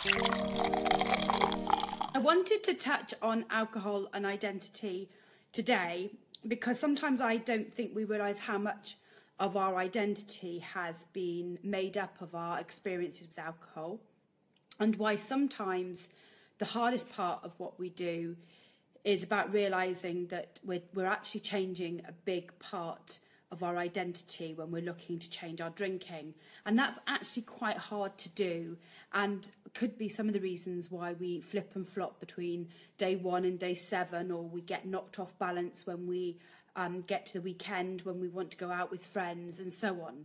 I wanted to touch on alcohol and identity today because sometimes I don't think we realise how much of our identity has been made up of our experiences with alcohol, and why sometimes the hardest part of what we do is about realising that we're actually changing a big part of our identity when we're looking to change our drinking. And that's actually quite hard to do, and could be some of the reasons why we flip and flop between day 1 and day 7, or we get knocked off balance when we get to the weekend, when we want to go out with friends and so on.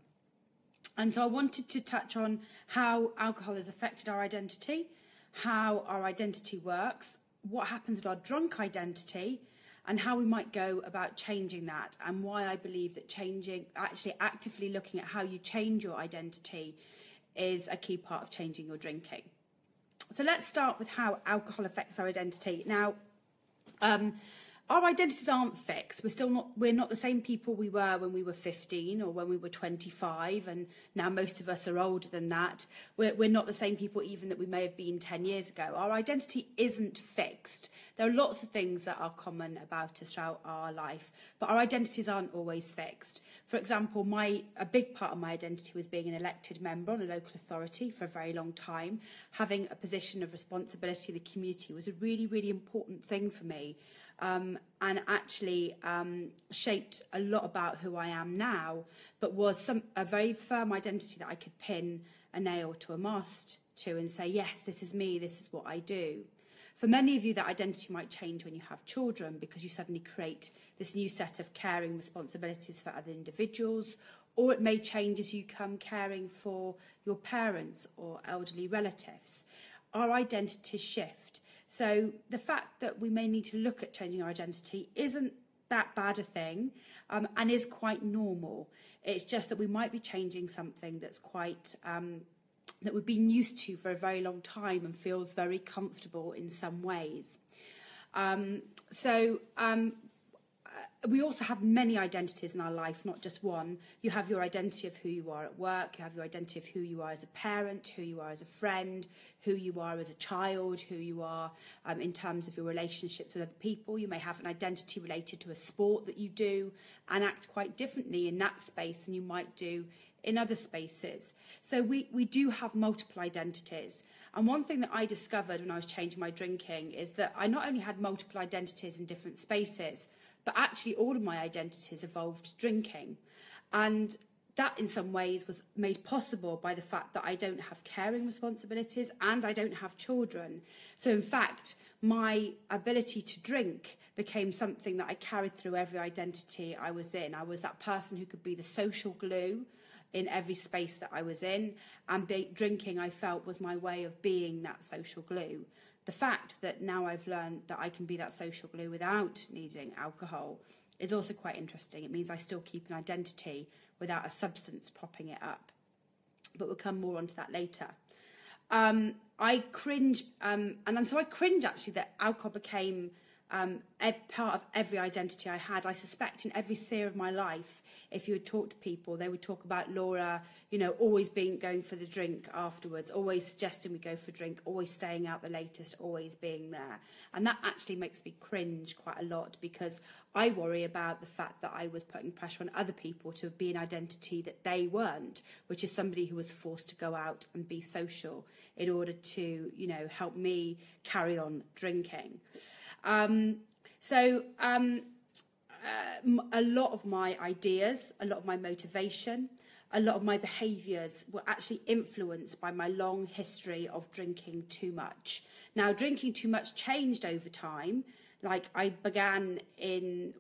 And so I wanted to touch on how alcohol has affected our identity, how our identity works, what happens with our drunk identity, and how we might go about changing that, and why I believe that actually actively looking at how you change your identity is a key part of changing your drinking. So let's start with how alcohol affects our identity. Now, our identities aren't fixed. We're not the same people we were when we were 15 or when we were 25, and now most of us are older than that. We're not the same people even that we may have been 10 years ago. Our identity isn't fixed. There are lots of things that are common about us throughout our life, but our identities aren't always fixed. For example, a big part of my identity was being an elected member on a local authority for a very long time. Having a position of responsibility in the community was a really, really important thing for me. And actually shaped a lot about who I am now, but was a very firm identity that I could pin a nail to a mast to and say, yes, this is me, this is what I do. For many of you, that identity might change when you have children, because you suddenly create this new set of caring responsibilities for other individuals, or it may change as you come caring for your parents or elderly relatives. Our identities shift. So the fact that we may need to look at changing our identity isn't that bad a thing, and is quite normal. It's just that we might be changing something that's quite that we've been used to for a very long time and feels very comfortable in some ways. We also have many identities in our life, not just one. You have your identity of who you are at work, you have your identity of who you are as a parent, who you are as a friend, who you are as a child, who you are in terms of your relationships with other people. You may have an identity related to a sport that you do and act quite differently in that space than you might do in other spaces. So we do have multiple identities. And one thing that I discovered when I was changing my drinking is that I not only had multiple identities in different spaces, but actually all of my identities evolved drinking. And that in some ways was made possible by the fact that I don't have caring responsibilities and I don't have children. So in fact, my ability to drink became something that I carried through every identity I was in. I was that person who could be the social glue in every space that I was in, and drinking, I felt, was my way of being that social glue. The fact that now I've learned that I can be that social glue without needing alcohol is also quite interesting. It means I still keep an identity without a substance propping it up. But we'll come more onto that later. I cringe, so I cringe actually that alcohol became a part of every identity I had. I suspect in every sphere of my life, if you would talk to people, they would talk about Laura, always going for the drink afterwards, always suggesting we go for a drink, always staying out the latest, always being there. And that actually makes me cringe quite a lot, because I worry about the fact that I was putting pressure on other people to be an identity that they weren't, which is somebody who was forced to go out and be social in order to, help me carry on drinking. A lot of my ideas, a lot of my motivation, a lot of my behaviours were actually influenced by my long history of drinking too much. Now, drinking too much changed over time. Like, I began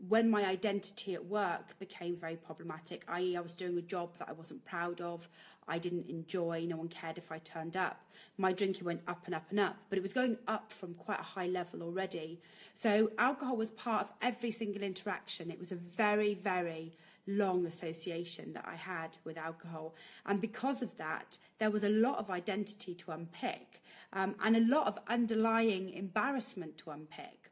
when my identity at work became very problematic, i.e. I was doing a job that I wasn't proud of, I didn't enjoy, no one cared if I turned up. My drinking went up and up and up, but it was going up from quite a high level already. So alcohol was part of every single interaction. It was a very, very long association that I had with alcohol. And because of that, there was a lot of identity to unpick, and a lot of underlying embarrassment to unpick.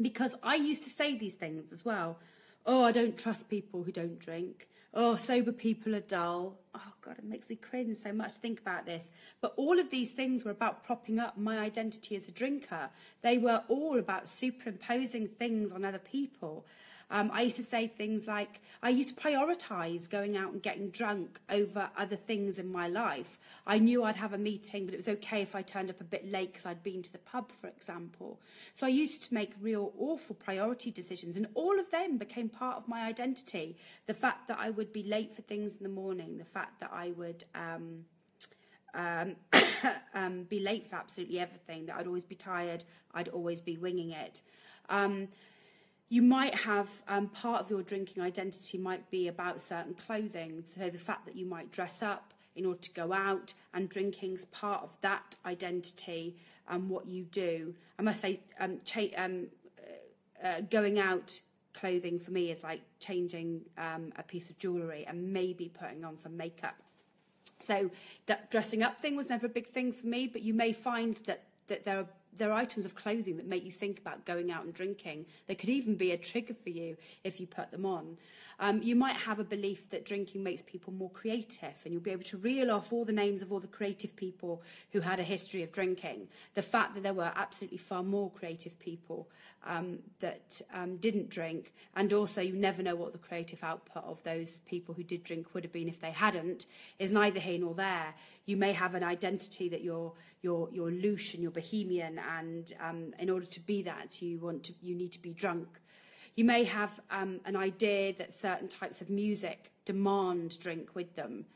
Because I used to say these things as well. Oh, I don't trust people who don't drink. Oh, sober people are dull. Oh, God, it makes me cringe so much to think about this. But all of these things were about propping up my identity as a drinker. They were all about superimposing things on other people. I used to say things like, I used to prioritise going out and getting drunk over other things in my life. I knew I'd have a meeting, but it was okay if I turned up a bit late because I'd been to the pub, for example. So I used to make real awful priority decisions, and all of them became part of my identity. The fact that I would be late for things in the morning, the fact that I would be late for absolutely everything, that I'd always be tired, I'd always be winging it. You might have part of your drinking identity might be about certain clothing. So the fact that you might dress up in order to go out, and drinking's part of that identity and what you do. I must say, going out clothing for me is like changing a piece of jewellery and maybe putting on some makeup. So that dressing up thing was never a big thing for me, but you may find that there are items of clothing that make you think about going out and drinking. They could even be a trigger for you if you put them on. You might have a belief that drinking makes people more creative, and you'll be able to reel off all the names of all the creative people who had a history of drinking. The fact that there were absolutely far more creative people that didn't drink, and also you never know what the creative output of those people who did drink would have been if they hadn't, is neither here nor there. You may have an identity that you're loose and you're bohemian, and in order to be that, you need to be drunk. You may have an idea that certain types of music demand drink with them.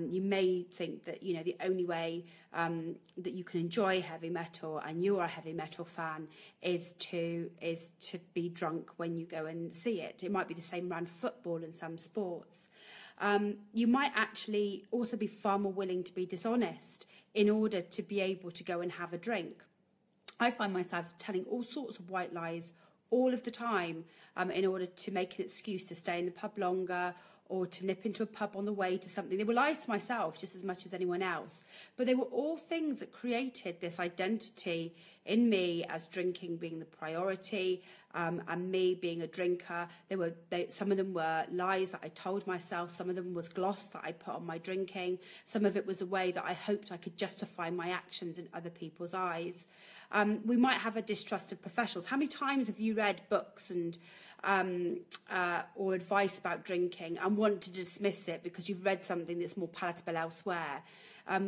You may think that the only way that you can enjoy heavy metal, and you're a heavy metal fan, is to be drunk when you go and see it. It might be the same around football and some sports. You might actually also be far more willing to be dishonest in order to be able to go and have a drink. I find myself telling all sorts of white lies all of the time in order to make an excuse to stay in the pub longer, or to nip into a pub on the way to something. They were lies to myself just as much as anyone else. But they were all things that created this identity in me as drinking being the priority, and me being a drinker. Some of them were lies that I told myself. Some of them was gloss that I put on my drinking. Some of it was a way that I hoped I could justify my actions in other people's eyes. We might have a distrust of professionals. How many times have you read books and or advice about drinking and want to dismiss it because you've read something that's more palatable elsewhere?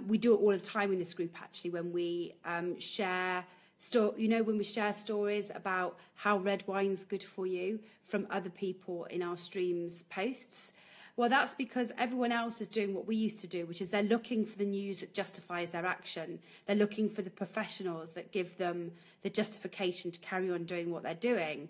We do it all the time in this group, actually, when we share when we share stories about how red wine's good for you from other people in our streams posts. Well, that's because everyone else is doing what we used to do, which is they're looking for the news that justifies their action. They're looking for the professionals that give them the justification to carry on doing what they're doing.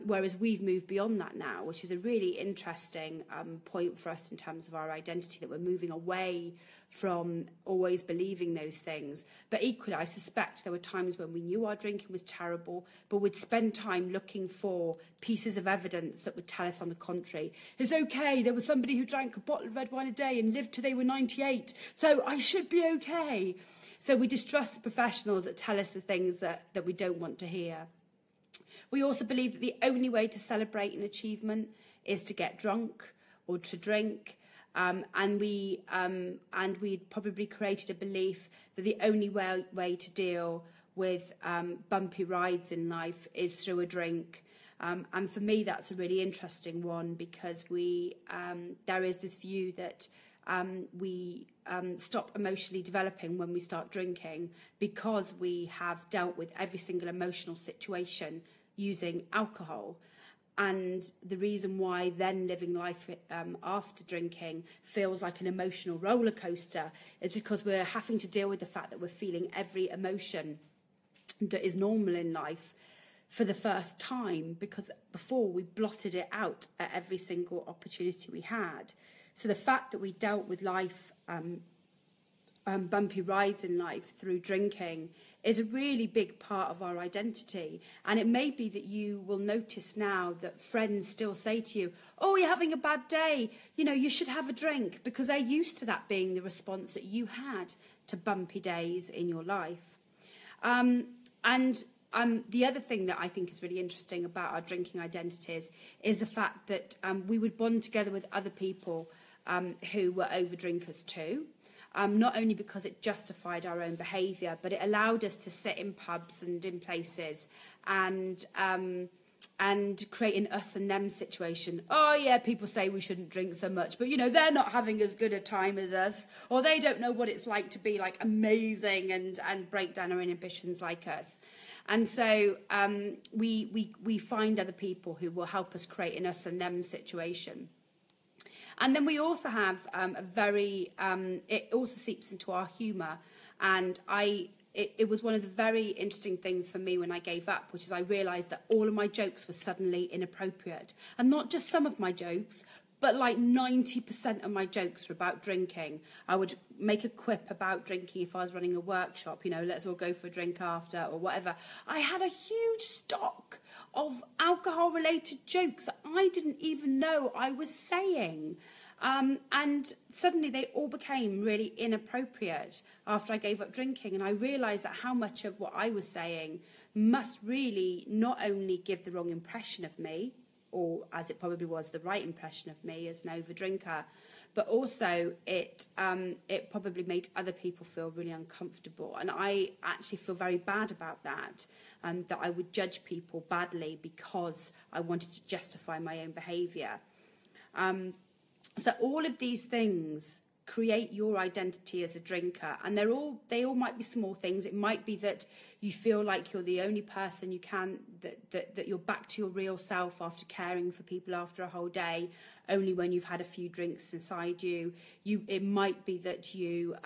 Whereas we've moved beyond that now, which is a really interesting point for us in terms of our identity, that we're moving away from always believing those things. But equally, I suspect there were times when we knew our drinking was terrible, but we'd spend time looking for pieces of evidence that would tell us on the contrary. It's okay, there was somebody who drank a bottle of red wine a day and lived till they were 98, so I should be okay. So we distrust the professionals that tell us the things that we don't want to hear. We also believe that the only way to celebrate an achievement is to get drunk or to drink. And we'd probably created a belief that the only way to deal with bumpy rides in life is through a drink. And for me, that's a really interesting one, because there is this view that we stop emotionally developing when we start drinking, because we have dealt with every single emotional situation using alcohol. And the reason why then living life after drinking feels like an emotional roller coaster is because we're having to deal with the fact that we're feeling every emotion that is normal in life for the first time, because before we blotted it out at every single opportunity we had. So the fact that we dealt with life, bumpy rides in life through drinking, is a really big part of our identity. And it may be that you will notice now that friends still say to you, oh, you're having a bad day, you should have a drink, because they're used to that being the response that you had to bumpy days in your life. And the other thing that I think is really interesting about our drinking identities is the fact that we would bond together with other people who were over-drinkers too. Not only because it justified our own behaviour, but it allowed us to sit in pubs and in places and create an us and them situation. Oh yeah, people say we shouldn't drink so much, but you know, they're not having as good a time as us, or they don't know what it's like to be like amazing and break down our inhibitions like us. And so we find other people who will help us create an us and them situation. And then we also have a very, it also seeps into our humour. And it was one of the very interesting things for me when I gave up, which is I realised that all of my jokes were suddenly inappropriate. And not just some of my jokes, but like 90% of my jokes were about drinking. I would make a quip about drinking if I was running a workshop, you know, let's all go for a drink after or whatever. I had a huge stock of alcohol-related jokes that I didn't even know I was saying. And suddenly they all became really inappropriate after I gave up drinking. And I realised that how much of what I was saying must really not only give the wrong impression of me, or as it probably was, the right impression of me as an over-drinker, but also it probably made other people feel really uncomfortable. And I actually feel very bad about that, that I would judge people badly because I wanted to justify my own behaviour. So all of these things create your identity as a drinker, and they all might be small things. It might be that you feel like you're the only person you can, that you're back to your real self after caring for people after a whole day, only when you've had a few drinks inside you. It might be that you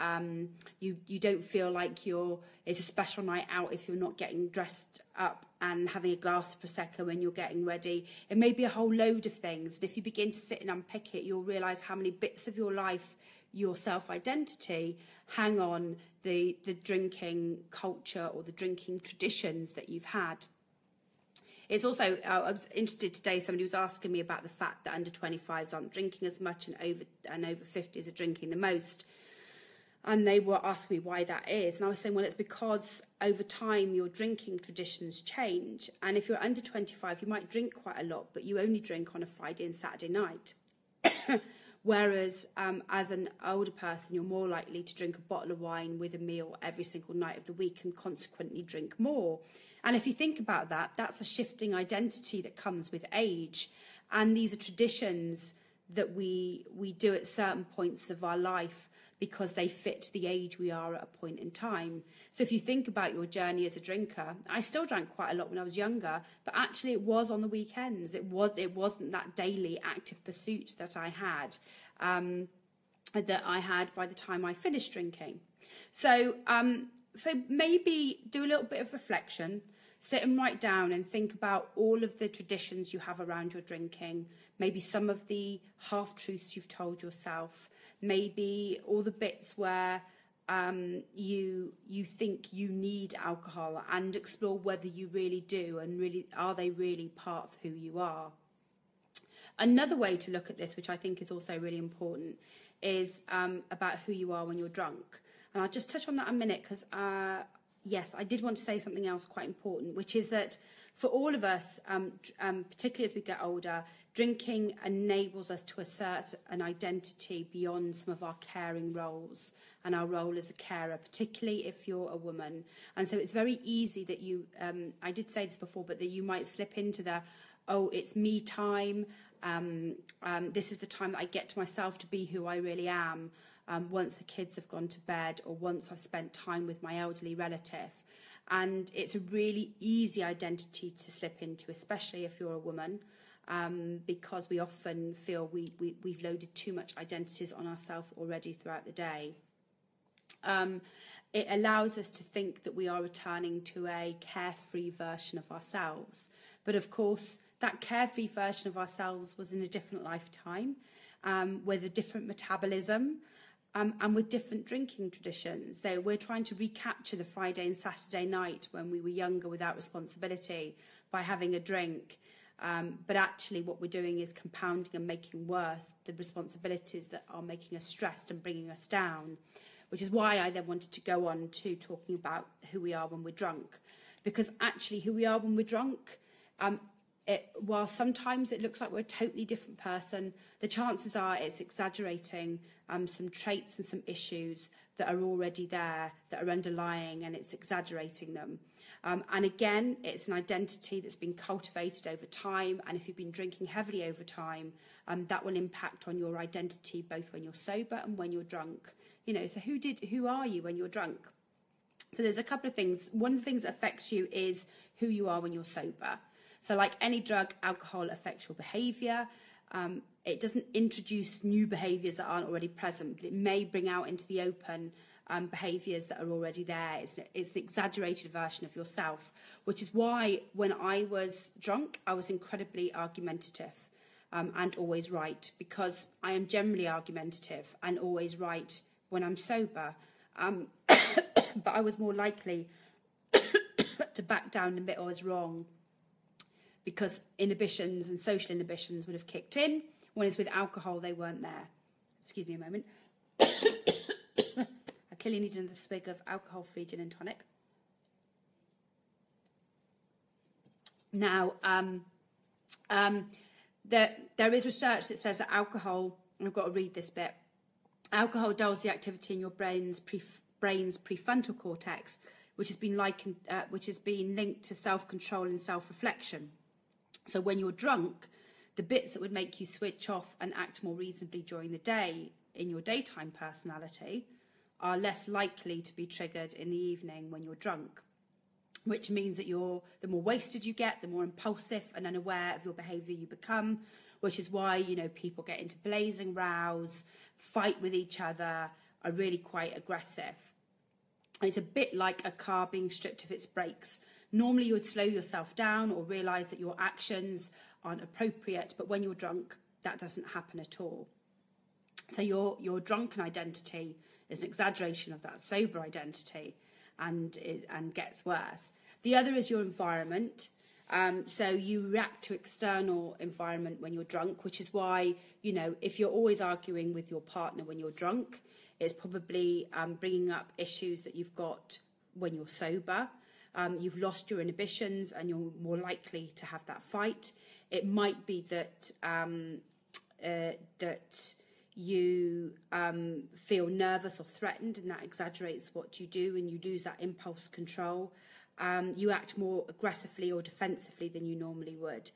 don't feel like it's a special night out if you're not getting dressed up and having a glass of Prosecco when you're getting ready. It may be a whole load of things. And if you begin to sit and unpick it, you'll realise how many bits of your life, your self-identity, hang on the drinking culture or the drinking traditions that you've had. It's also, I was interested today, somebody was asking me about the fact that under 25s aren't drinking as much and over 50s are drinking the most. And they were asking me why that is. And I was saying, well, it's because over time your drinking traditions change. And if you're under 25, you might drink quite a lot, but you only drink on a Friday and Saturday night. Whereas as an older person, you're more likely to drink a bottle of wine with a meal every single night of the week and consequently drink more. And if you think about that, that's a shifting identity that comes with age. And these are traditions that we do at certain points of our life because they fit the age we are at a point in time. So if you think about your journey as a drinker, I still drank quite a lot when I was younger, but actually it was on the weekends. It wasn't that daily active pursuit that I had by the time I finished drinking. So maybe do a little bit of reflection, sit and write down and think about all of the traditions you have around your drinking, maybe some of the half-truths you've told yourself, maybe all the bits where you think you need alcohol, and explore whether you really do, and really are they really part of who you are. Another way to look at this, which I think is also really important, is about who you are when you're drunk. And I'll just touch on that a minute because, yes, I did want to say something else quite important, which is that for all of us, particularly as we get older, drinking enables us to assert an identity beyond some of our caring roles and our role as a carer, particularly if you're a woman. And so it's very easy that you, I did say this before, but that you might slip into the, oh, it's me time. This is the time that I get to myself to be who I really am. Once the kids have gone to bed, or once I've spent time with my elderly relative. And it's a really easy identity to slip into, especially if you're a woman, because we often feel we've loaded too much identities on ourselves already throughout the day. It allows us to think that we are returning to a carefree version of ourselves. But of course, that carefree version of ourselves was in a different lifetime, with a different metabolism, and with different drinking traditions. We're trying to recapture the Friday and Saturday night when we were younger without responsibility by having a drink. But actually what we're doing is compounding and making worse the responsibilities that are making us stressed and bringing us down, which is why I then wanted to go on to talking about who we are when we're drunk. because actually who we are when we're drunk, while sometimes it looks like we're a totally different person, the chances are it's exaggerating some traits and some issues that are already there, that are underlying, and it's exaggerating them. And again, it's an identity that's been cultivated over time, and if you've been drinking heavily over time, that will impact on your identity both when you're sober and when you're drunk. You know, so who are you when you're drunk? So there's a couple of things. One of the things that affects you is who you are when you're sober. So like any drug, alcohol affects your behaviour. It doesn't introduce new behaviours that aren't already present, but it may bring out into the open behaviours that are already there. It's an exaggerated version of yourself, which is why when I was drunk, I was incredibly argumentative and always right, because I am generally argumentative and always right when I'm sober. But I was more likely to back down and admit I was wrong, because inhibitions and social inhibitions would have kicked in. When it's with alcohol, they weren't there. Excuse me a moment. I clearly need another swig of alcohol-free gin and tonic. Now, there is research that says that alcohol, and I've got to read this bit, alcohol dulls the activity in your brain's prefrontal cortex, which has been linked to self-control and self-reflection. So when you're drunk, the bits that would make you switch off and act more reasonably during the day in your daytime personality are less likely to be triggered in the evening when you're drunk, which means that the more wasted you get, the more impulsive and unaware of your behaviour you become, which is why, you know, people get into blazing rows, fight with each other, are really quite aggressive. It's a bit like a car being stripped of its brakes. Normally you would slow yourself down or realise that your actions aren't appropriate, but when you're drunk, that doesn't happen at all. So your drunken identity is an exaggeration of that sober identity, and gets worse. The other is your environment. So you react to external environment when you're drunk, which is why, you know, if you're always arguing with your partner when you're drunk, it's probably bringing up issues that you've got when you're sober. You've lost your inhibitions and you're more likely to have that fight. It might be that that you feel nervous or threatened, and that exaggerates what you do, and you lose that impulse control. You act more aggressively or defensively than you normally would.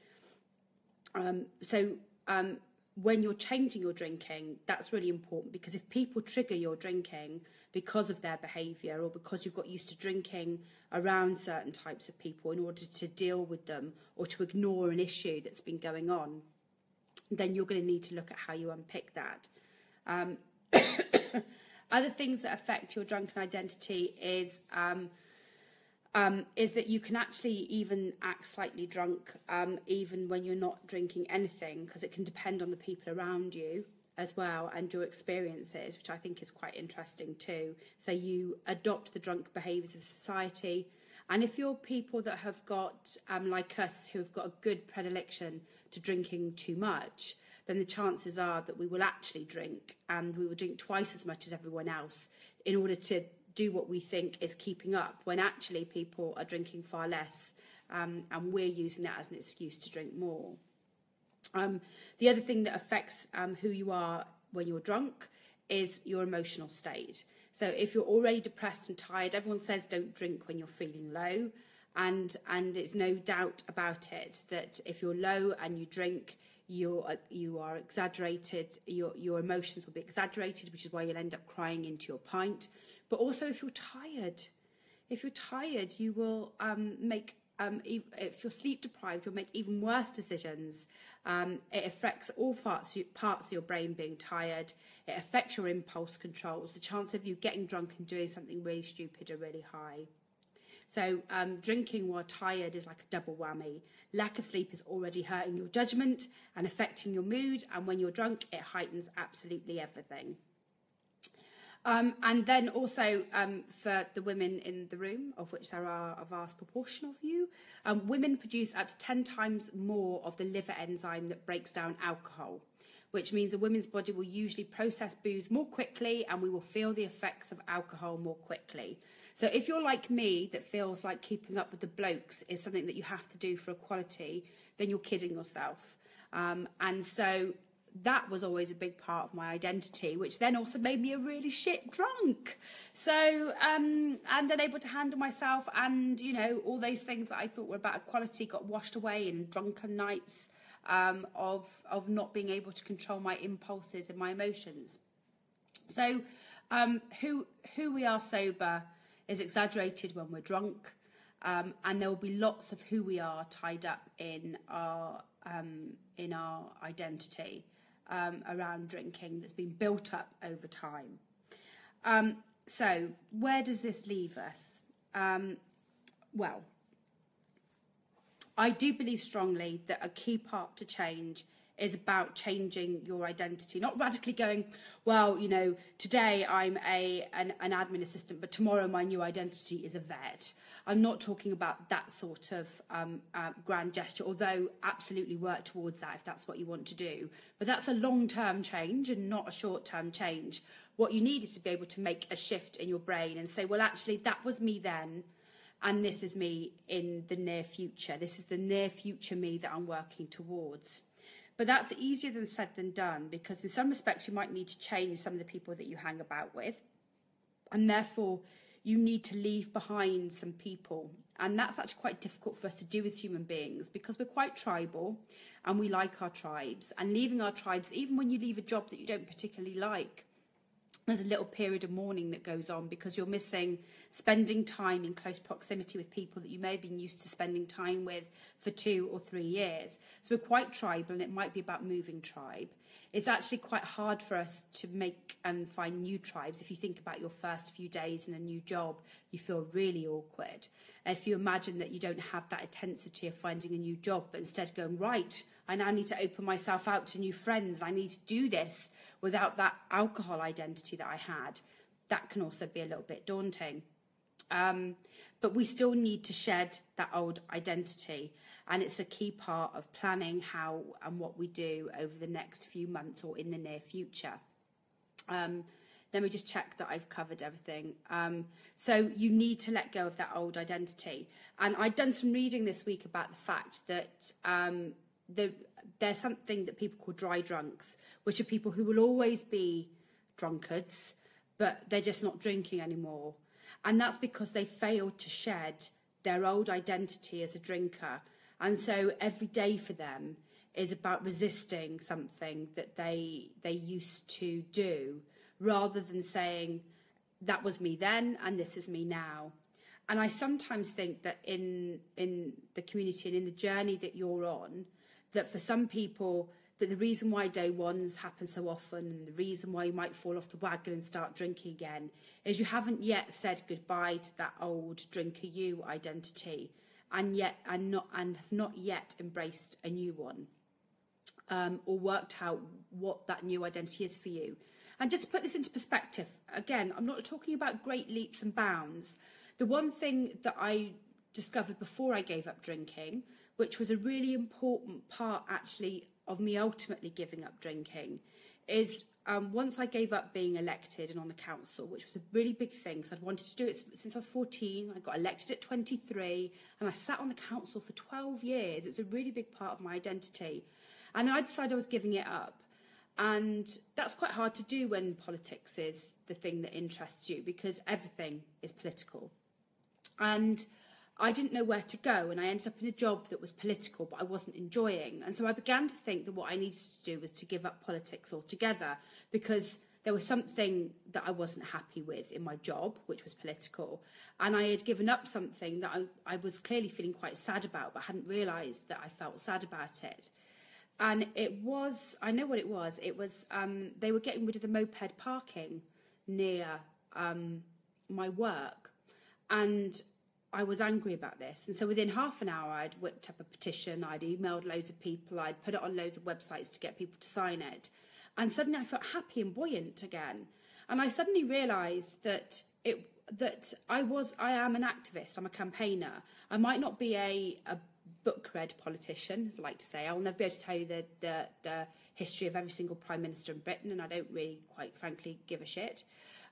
When you're changing your drinking, that's really important, because if people trigger your drinking because of their behaviour, or because you've got used to drinking around certain types of people in order to deal with them or to ignore an issue that's been going on, then you're going to need to look at how you unpick that. Other things that affect your drunken identity is that you can actually even act slightly drunk even when you're not drinking anything, because it can depend on the people around you as well and your experiences, which I think is quite interesting too. So you adopt the drunk behaviours of society. And if you're people that have got, like us, who have got a good predilection to drinking too much, then the chances are that we will actually drink, and we will drink twice as much as everyone else in order to do what we think is keeping up, when actually people are drinking far less, and we're using that as an excuse to drink more. The other thing that affects who you are when you're drunk is your emotional state. So if you're already depressed and tired, everyone says don't drink when you're feeling low, and it's no doubt about it that if you're low and you drink, you are exaggerated, your emotions will be exaggerated, which is why you'll end up crying into your pint. But also if you're tired, you will if you're sleep deprived, you'll make even worse decisions. It affects all parts of your brain being tired. It affects your impulse controls. The chance of you getting drunk and doing something really stupid are really high. So drinking while tired is like a double whammy. Lack of sleep is already hurting your judgment and affecting your mood, and when you're drunk, it heightens absolutely everything. And then also for the women in the room, of which there are a vast proportion of you, women produce up to 10 times more of the liver enzyme that breaks down alcohol, which means a woman's body will usually process booze more quickly and we will feel the effects of alcohol more quickly. So if you're like me, that feels like keeping up with the blokes is something that you have to do for equality, then you're kidding yourself. And so that was always a big part of my identity, which then also made me a really shit drunk. So, and unable to handle myself, and, you know, all those things that I thought were about equality got washed away in drunken nights of not being able to control my impulses and my emotions. So, who we are sober is exaggerated when we're drunk, and there will be lots of who we are tied up in our identity around drinking that's been built up over time. So where does this leave us? Well, I do believe strongly that a key part to change is about changing your identity, not radically going, well, you know, today I'm an admin assistant, but tomorrow my new identity is a vet. I'm not talking about that sort of grand gesture, although absolutely work towards that if that's what you want to do. But that's a long-term change and not a short-term change. What you need is to be able to make a shift in your brain and say, well, actually, that was me then, and this is me in the near future. This is the near future me that I'm working towards. But that's easier than said than done, because in some respects you might need to change some of the people that you hang about with, and therefore you need to leave behind some people. And that's actually quite difficult for us to do as human beings, because we're quite tribal and we like our tribes. And leaving our tribes, even when you leave a job that you don't particularly like, there's a little period of mourning that goes on, because you're missing spending time in close proximity with people that you may have been used to spending time with for 2 or 3 years. So we're quite tribal, and it might be about moving tribe. It's actually quite hard for us to make and find new tribes. If you think about your first few days in a new job, you feel really awkward. And if you imagine that you don't have that intensity of finding a new job, but instead going, right, I now need to open myself out to new friends. I need to do this without that alcohol identity that I had. That can also be a little bit daunting. But we still need to shed that old identity. And it's a key part of planning how and what we do over the next few months or in the near future. Let me just check that I've covered everything. So you need to let go of that old identity. And I've done some reading this week about the fact that there's something that people call dry drunks, which are people who will always be drunkards, but they're just not drinking anymore. And that's because they failed to shed their old identity as a drinker. And so every day for them is about resisting something that they used to do, rather than saying, that was me then and this is me now. And I sometimes think that in the community and in the journey that you're on, that for some people, that the reason why day ones happen so often, and the reason why you might fall off the wagon and start drinking again, is you haven't yet said goodbye to that old drinker you identity, and have not yet embraced a new one, or worked out what that new identity is for you. And just to put this into perspective, again, I'm not talking about great leaps and bounds. The one thing that I discovered before I gave up drinking, which was a really important part actually of me ultimately giving up drinking, is once I gave up being elected and on the council, which was a really big thing, because I'd wanted to do it since I was 14. I got elected at 23, and I sat on the council for 12 years. It was a really big part of my identity. And then I decided I was giving it up. And that's quite hard to do when politics is the thing that interests you, because everything is political. And I didn't know where to go, and I ended up in a job that was political, but I wasn't enjoying. And so I began to think that what I needed to do was to give up politics altogether, because there was something that I wasn't happy with in my job, which was political. And I had given up something that I was clearly feeling quite sad about, but hadn't realised that I felt sad about it. And it was, I know what it was, they were getting rid of the moped parking near my work. And I was angry about this. And so within half an hour, I'd whipped up a petition, I'd emailed loads of people, I'd put it on loads of websites to get people to sign it. And suddenly I felt happy and buoyant again. And I suddenly realised that I am an activist, I'm a campaigner. I might not be a book-read politician, as I like to say. I'll never be able to tell you the history of every single Prime Minister in Britain, and I don't really, quite frankly, give a shit.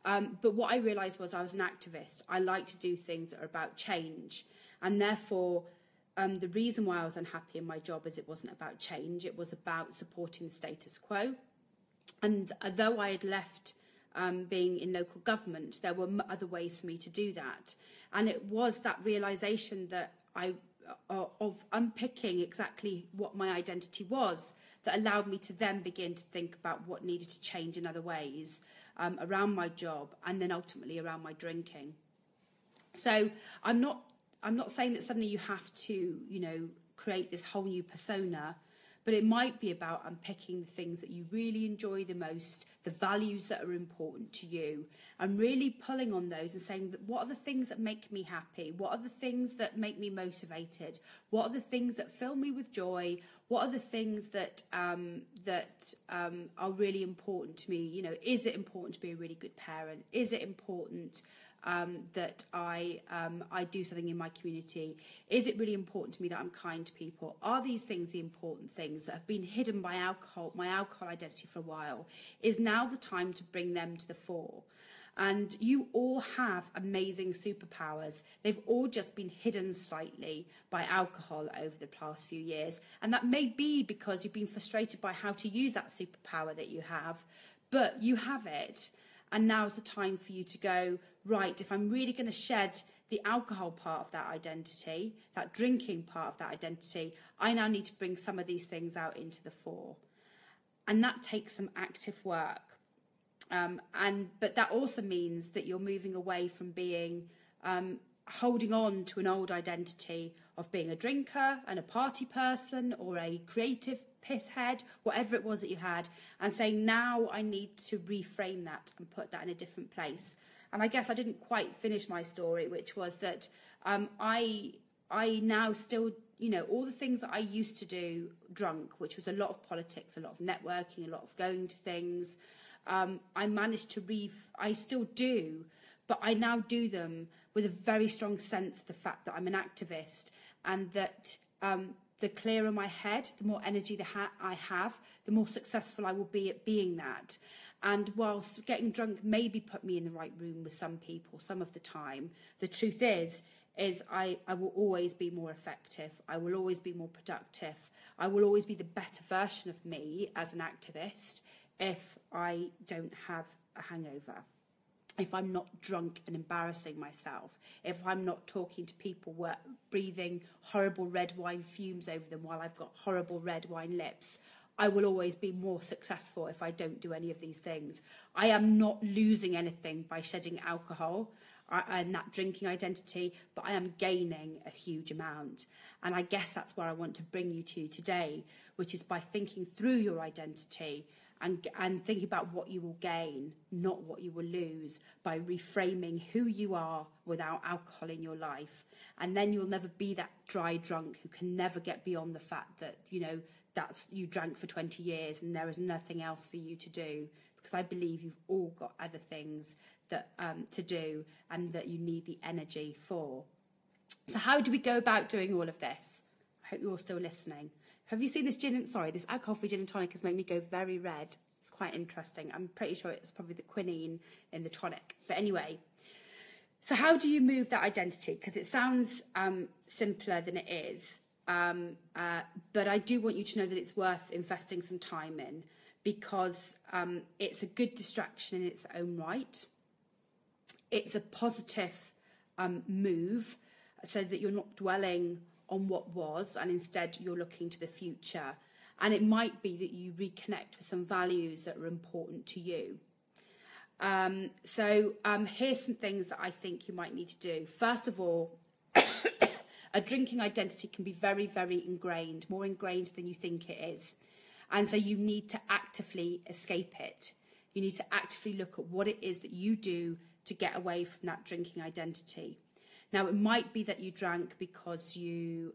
But what I realised was I was an activist. I like to do things that are about change. And therefore, the reason why I was unhappy in my job is it wasn't about change. It was about supporting the status quo. And though I had left being in local government, there were other ways for me to do that. And it was that realisation that of unpicking exactly what my identity was that allowed me to then begin to think about what needed to change in other ways around my job and then ultimately around my drinking. So I'm not saying that suddenly you have to, create this whole new persona, but it might be about unpicking the things that you really enjoy the most, the values that are important to you, and really pulling on those and saying, that what are the things that make me happy? What are the things that make me motivated? What are the things that fill me with joy? What are the things that are really important to me? Is it important to be a really good parent? Is it important that I do something in my community? Is it really important to me that I'm kind to people? Are these things the important things that have been hidden by my alcohol identity for a while? Is now the time to bring them to the fore? And you all have amazing superpowers. They've all just been hidden slightly by alcohol over the past few years. And that may be because you've been frustrated by how to use that superpower that you have, but you have it. And now's the time for you to go, right, if I'm really going to shed the alcohol part of that identity, that drinking part of that identity, I now need to bring some of these things out into the fore. And that takes some active work. But that also means that you're moving away from being holding on to an old identity of being a drinker and a party person or a creative pisshead, whatever it was that you had, and saying, now I need to reframe that and put that in a different place. And I guess I didn't quite finish my story, which was that I now still, all the things that I used to do drunk, which was a lot of politics, a lot of networking, a lot of going to things, I managed to I still do, but I now do them with a very strong sense of the fact that I'm an activist, and that the clearer my head, the more energy I have, the more successful I will be at being that. And whilst getting drunk maybe put me in the right room with some people some of the time, the truth is I will always be more effective. I will always be more productive. I will always be the better version of me as an activist if I don't have a hangover, if I'm not drunk and embarrassing myself, if I'm not talking to people breathing horrible red wine fumes over them while I've got horrible red wine lips. I will always be more successful if I don't do any of these things. I am not losing anything by shedding alcohol and that drinking identity, but I am gaining a huge amount. And I guess that's where I want to bring you to today, which is by thinking through your identity and thinking about what you will gain, not what you will lose, by reframing who you are without alcohol in your life. And then you'll never be that dry drunk who can never get beyond the fact that, you drank for 20 years and there is nothing else for you to do. Because I believe you've all got other things that to do and that you need the energy for. So how do we go about doing all of this? I hope you're all still listening. Have you seen this this alcohol-free gin and tonic has made me go very red. It's quite interesting. I'm pretty sure it's probably the quinine in the tonic. But anyway, so how do you move that identity? Because it sounds simpler than it is. But I do want you to know that it's worth investing some time in, because it's a good distraction in its own right. It's a positive move, so that you're not dwelling on what was, and instead you're looking to the future. And it might be that you reconnect with some values that are important to you. So here's some things that I think you might need to do. First of all, a drinking identity can be very, very ingrained, more ingrained than you think it is. And so you need to actively escape it. You need to actively look at what it is that you do to get away from that drinking identity. Now, it might be that you drank because you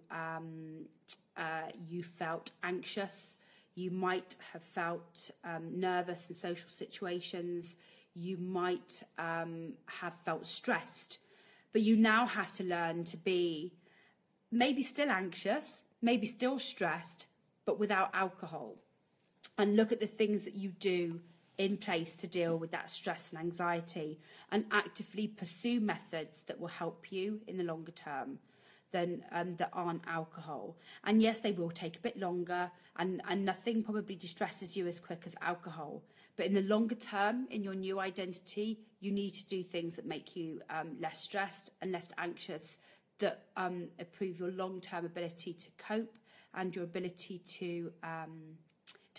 felt anxious. You might have felt nervous in social situations. You might have felt stressed. But you now have to learn to be maybe still anxious, maybe still stressed, but without alcohol. And look at the things that you do in place to deal with that stress and anxiety, and actively pursue methods that will help you in the longer term than that aren't alcohol. And yes, they will take a bit longer, and nothing probably distresses you as quick as alcohol. But in the longer term, in your new identity, you need to do things that make you less stressed and less anxious, that improve your long-term ability to cope and your ability to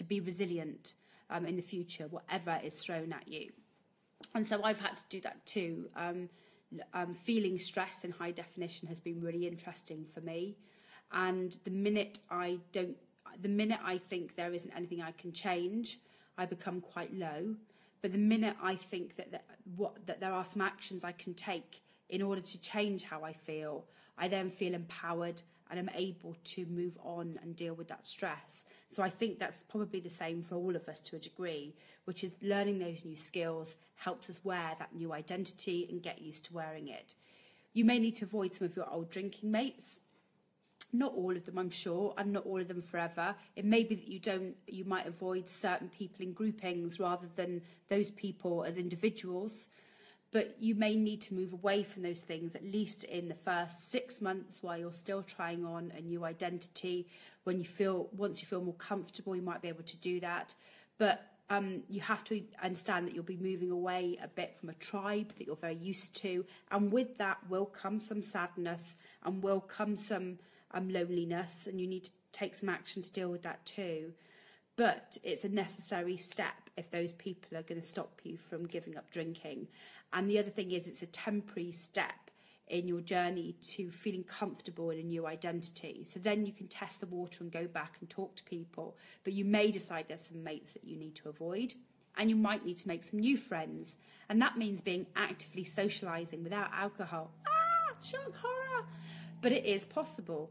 be resilient in the future, whatever is thrown at you. And so I've had to do that too. Feeling stress in high definition has been really interesting for me. And the minute I think there isn't anything I can change, I become quite low. But the minute I think that there are some actions I can take in order to change how I feel, I then feel empowered and I'm able to move on and deal with that stress. So I think that's probably the same for all of us to a degree, which is learning those new skills helps us wear that new identity and get used to wearing it. You may need to avoid some of your old drinking mates. Not all of them, I'm sure, and not all of them forever. It may be that you might avoid certain people in groupings rather than those people as individuals. But you may need to move away from those things, at least in the first 6 months while you're still trying on a new identity. Once you feel more comfortable, you might be able to do that. But you have to understand that you'll be moving away a bit from a tribe that you're very used to. And with that will come some sadness and will come some loneliness, and you need to take some action to deal with that too. But it's a necessary step if those people are going to stop you from giving up drinking. And the other thing is, it's a temporary step in your journey to feeling comfortable in a new identity. So then you can test the water and go back and talk to people. But you may decide there's some mates that you need to avoid, and you might need to make some new friends. And that means being actively socialising without alcohol. Shock horror! But it is possible.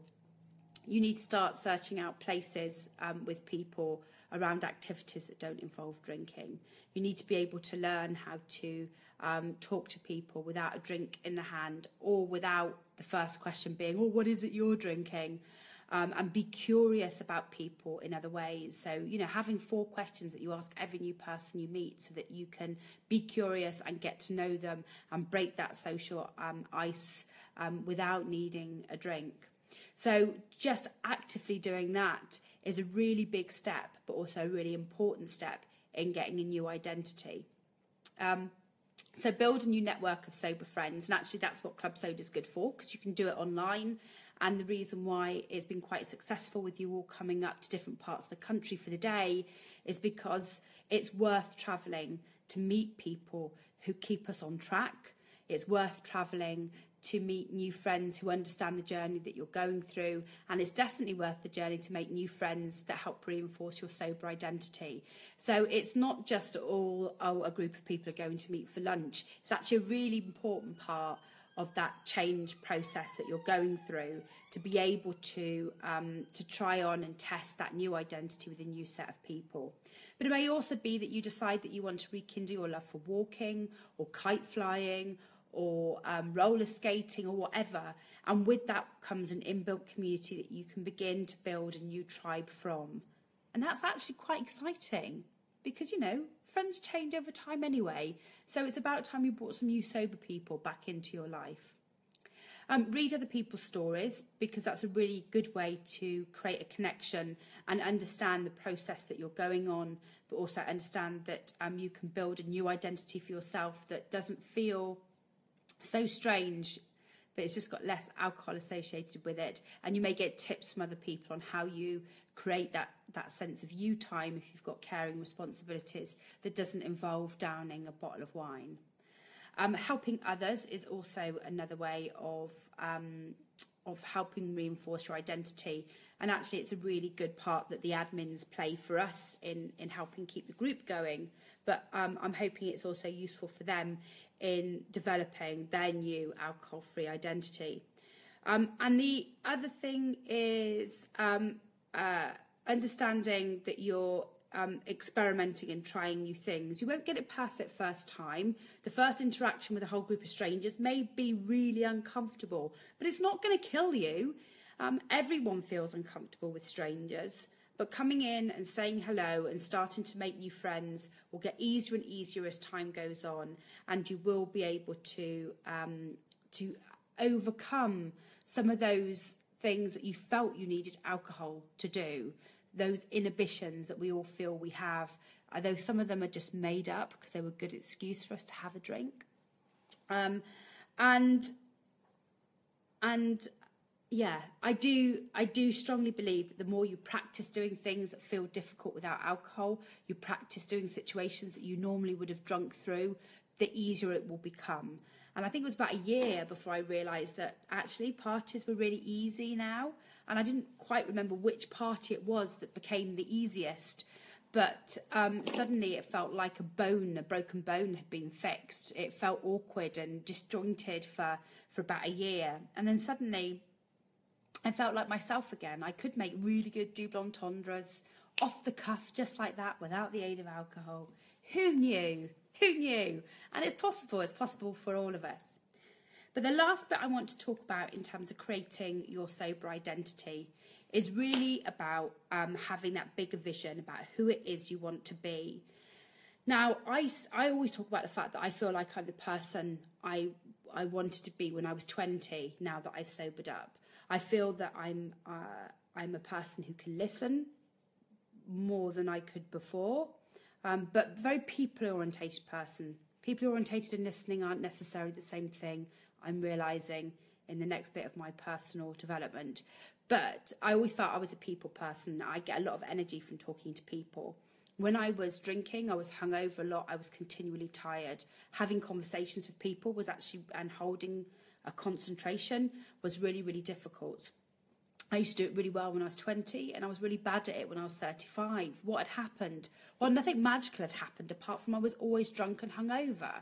You need to start searching out places with people around activities that don't involve drinking. You need to be able to learn how to talk to people without a drink in the hand, or without the first question being, oh, what is it you're drinking? And be curious about people in other ways. So, having 4 questions that you ask every new person you meet so that you can be curious and get to know them and break that social ice without needing a drink. So just actively doing that is a really big step, but also a really important step in getting a new identity. So build a new network of sober friends. And actually that's what Club Soda is good for, because you can do it online. And the reason why it's been quite successful with you all coming up to different parts of the country for the day is because it's worth travelling to meet people who keep us on track. It's worth travelling to meet new friends who understand the journey that you're going through, and it's definitely worth the journey to make new friends that help reinforce your sober identity. So it's not just all, a group of people are going to meet for lunch. It's actually a really important part of that change process that you're going through, to be able to try on and test that new identity with a new set of people. But it may also be that you decide that you want to rekindle your love for walking or kite flying or roller skating or whatever, and with that comes an inbuilt community that you can begin to build a new tribe from. And that's actually quite exciting, because friends change over time anyway, so it's about time you brought some new sober people back into your life. Read other people's stories, because that's a really good way to create a connection and understand the process that you're going on, but also understand that you can build a new identity for yourself that doesn't feel so strange, but it's just got less alcohol associated with it. And you may get tips from other people on how you create that sense of you time if you've got caring responsibilities that doesn't involve downing a bottle of wine. Helping others is also another way of helping reinforce your identity. And actually it's a really good part that the admins play for us in helping keep the group going. But I'm hoping it's also useful for them in developing their new alcohol-free identity. And the other thing is understanding that you're experimenting and trying new things. You won't get it perfect first time. The first interaction with a whole group of strangers may be really uncomfortable, but it's not going to kill you. Everyone feels uncomfortable with strangers, but coming in and saying hello and starting to make new friends will get easier and easier as time goes on, and you will be able to overcome some of those things that you felt you needed alcohol to do, those inhibitions that we all feel we have, although some of them are just made up because they were a good excuse for us to have a drink. And yeah, I do strongly believe that the more you practice doing things that feel difficult without alcohol, you practice doing situations that you normally would have drunk through, the easier it will become. And I think it was about a year before I realised that actually parties were really easy now. And I didn't quite remember which party it was that became the easiest. But suddenly it felt like a broken bone had been fixed. It felt awkward and disjointed for about a year. And then suddenly I felt like myself again. I could make really good double entendres off the cuff, just like that, without the aid of alcohol. Who knew? Who knew? And it's possible for all of us. But the last bit I want to talk about in terms of creating your sober identity is really about having that bigger vision about who it is you want to be. Now, I always talk about the fact that I feel like I'm the person I wanted to be when I was 20, now that I've sobered up. I feel that I'm a person who can listen more than I could before, but very people-orientated person. People-orientated and listening aren't necessarily the same thing, I'm realising in the next bit of my personal development. But I always felt I was a people person. I get a lot of energy from talking to people. When I was drinking, I was hungover a lot. I was continually tired. Having conversations with people was actually, and holding a concentration was really, really difficult. I used to do it really well when I was 20, and I was really bad at it when I was 35. What had happened? Well, nothing magical had happened apart from I was always drunk and hungover.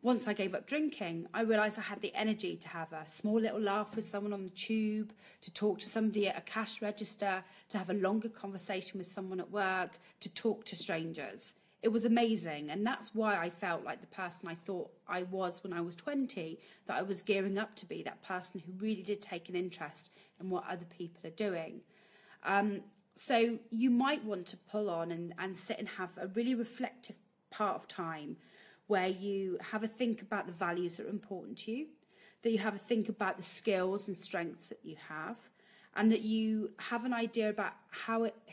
Once I gave up drinking, I realised I had the energy to have a small little laugh with someone on the tube, to talk to somebody at a cash register, to have a longer conversation with someone at work, to talk to strangers. It was amazing, and that's why I felt like the person I thought I was when I was 20, that I was gearing up to be, that person who really did take an interest in what other people are doing. So you might want to pull on and sit and have a really reflective part of time where you have a think about the values that are important to you, that you have a think about the skills and strengths that you have, and that you have an idea about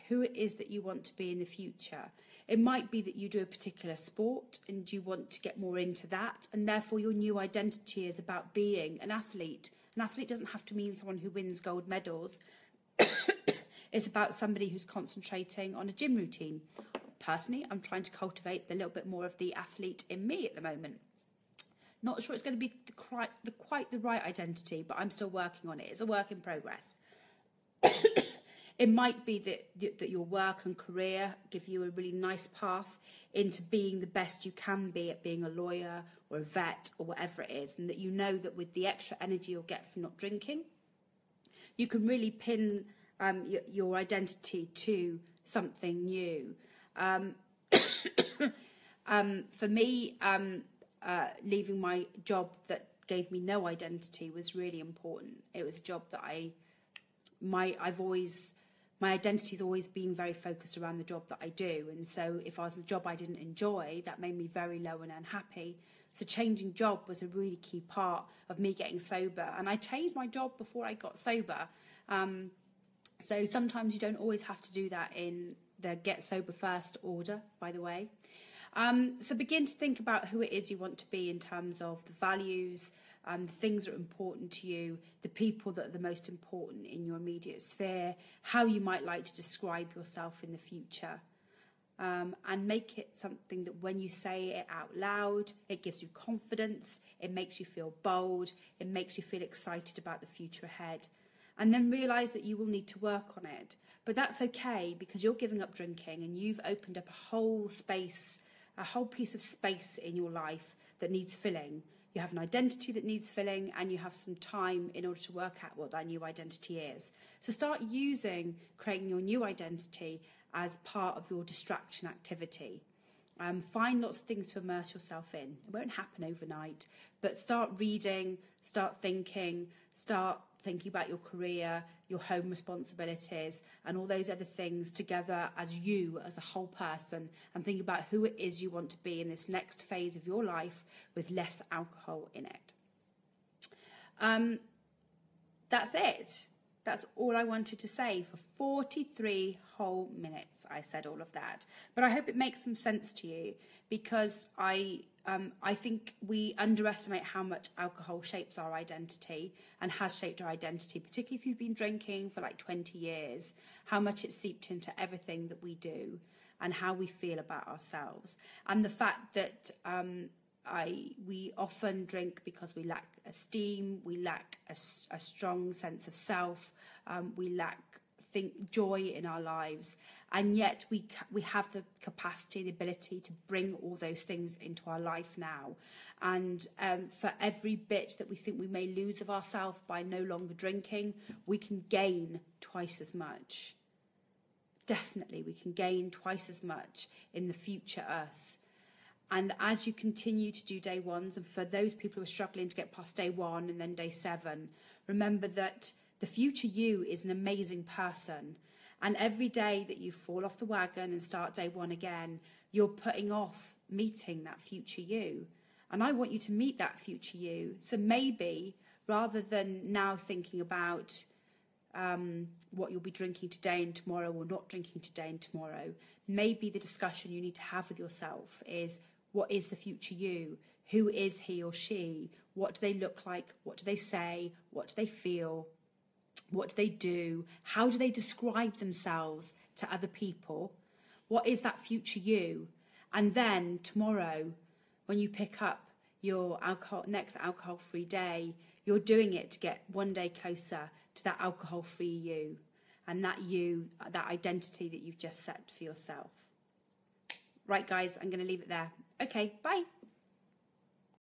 who it is that you want to be in the future. It might be that you do a particular sport and you want to get more into that, and therefore your new identity is about being an athlete. An athlete doesn't have to mean someone who wins gold medals. It's about somebody who's concentrating on a gym routine. Personally, I'm trying to cultivate a little bit more of the athlete in me at the moment. Not sure it's going to be quite the right identity, but I'm still working on it. It's a work in progress. It might be that your work and career give you a really nice path into being the best you can be at being a lawyer or a vet or whatever it is, and that you know that with the extra energy you'll get from not drinking, you can really pin your identity to something new. For me, leaving my job that gave me no identity was really important. It was a job that my identity's always been very focused around the job that I do, and so if I was in a job I didn't enjoy, that made me very low and unhappy. So changing job was a really key part of me getting sober, and I changed my job before I got sober. So sometimes you don't always have to do that in the get sober first order, by the way. So begin to think about who it is you want to be in terms of the values, the things that are important to you, the people that are the most important in your immediate sphere, how you might like to describe yourself in the future. And make it something that when you say it out loud, it gives you confidence, it makes you feel bold, it makes you feel excited about the future ahead. And then realise that you will need to work on it. But that's okay, because you're giving up drinking and you've opened up a whole space, a whole piece of space in your life that needs filling. You have an identity that needs filling, and you have some time in order to work out what that new identity is. So start using creating your new identity as part of your distraction activity. Find lots of things to immerse yourself in. It won't happen overnight, but start reading, start thinking thinking about your career, your home responsibilities, and all those other things together as you, as a whole person, and think about who it is you want to be in this next phase of your life with less alcohol in it. That's it. That's all I wanted to say. For 43 whole minutes, I said all of that. But I hope it makes some sense to you, because I think we underestimate how much alcohol shapes our identity and has shaped our identity, particularly if you've been drinking for like 20 years, how much it's seeped into everything that we do and how we feel about ourselves. And the fact that we often drink because we lack esteem, we lack a strong sense of self, we lack joy in our lives, and yet we have the capacity, the ability to bring all those things into our life now. And for every bit that we think we may lose of ourselves by no longer drinking, we can gain twice as much. Definitely, we can gain twice as much in the future us. And as you continue to do day ones, and for those people who are struggling to get past day 1 and then day 7, remember that the future you is an amazing person. And every day that you fall off the wagon and start day 1 again, you're putting off meeting that future you. And I want you to meet that future you. So maybe, rather than now thinking about what you'll be drinking today and tomorrow, or not drinking today and tomorrow, maybe the discussion you need to have with yourself is, what is the future you? Who is he or she? What do they look like? What do they say? What do they feel? What do they do? How do they describe themselves to other people? What is that future you? And then tomorrow, when you pick up your next alcohol-free day, you're doing it to get one day closer to that alcohol-free you, and that identity that you've just set for yourself. Right, guys, I'm going to leave it there. Okay, bye.